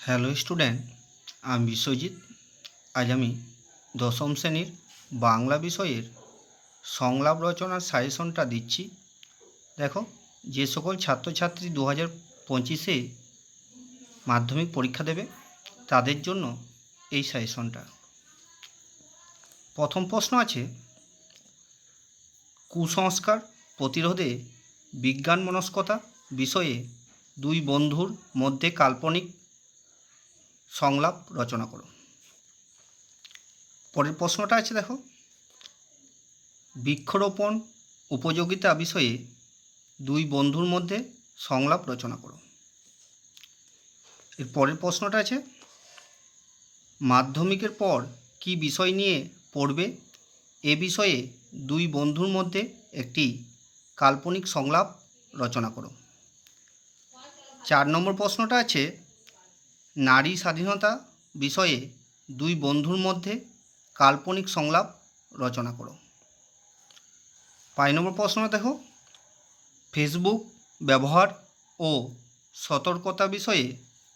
Hello student, আমি বিশ্বজিৎ। আজ আমি দশম শ্রেণীর বাংলা বিষয়ের সংলাপ রচনার সাজেশনটা দিচ্ছি। দেখো, যে সকল ছাত্রছাত্রী 2025-এ মাধ্যমিক পরীক্ষা দেবে তাদের জন্য এই সাজেশনটা। প্রথম প্রশ্ন আছে, কুসংস্কার প্রতিরোধে বিজ্ঞান মনস্কতা বিষয়ে দুই বন্ধুর মধ্যে কাল্পনিক সংলাপ রচনা করো। পরের প্রশ্নটা আছে, দেখো, বৃক্ষরোপণ উপযোগিতা বিষয়ে দুই বন্ধুর মধ্যে সংলাপ রচনা করো। এর পরের প্রশ্নটা আছে, মাধ্যমিকের পর কী বিষয় নিয়ে পড়বে, এ বিষয়ে দুই বন্ধুর মধ্যে একটি কাল্পনিক সংলাপ রচনা করো। 4 নম্বর প্রশ্নটা আছে, নারী স্বাধীনতা বিষয়ে দুই বন্ধুর মধ্যে কাল্পনিক সংলাপ রচনা করো। 5 নম্বর প্রশ্ন দেখো, ফেসবুক ব্যবহার ও সতর্কতা বিষয়ে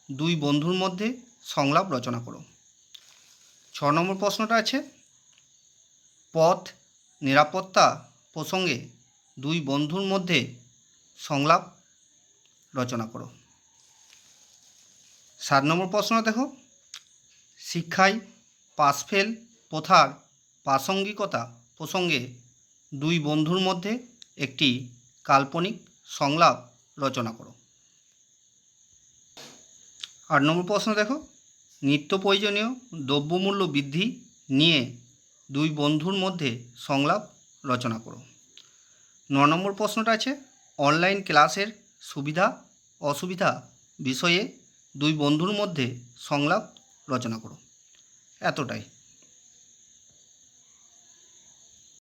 দুই বন্ধুর মধ্যে সংলাপ রচনা করো। 6 নম্বর প্রশ্নটা আছে, পথ নিরাপত্তা প্রসঙ্গে দুই বন্ধুর মধ্যে সংলাপ রচনা করো। 7 নম্বর প্রশ্ন দেখো, শিক্ষায় পাসফেল প্রথার প্রাসঙ্গিকতা প্রসঙ্গে দুই বন্ধুর মধ্যে একটি কাল্পনিক সংলাপ রচনা করো। 8 নম্বর প্রশ্ন দেখো, নিত্য প্রয়োজনীয় দ্রব্যমূল্য বৃদ্ধি নিয়ে দুই বন্ধুর মধ্যে সংলাপ রচনা করো। 9 নম্বর প্রশ্নটা আছে, অনলাইন ক্লাসের সুবিধা অসুবিধা বিষয়ে দুই বন্ধুর মধ্যে সংলাপ রচনা করো। এতটাই।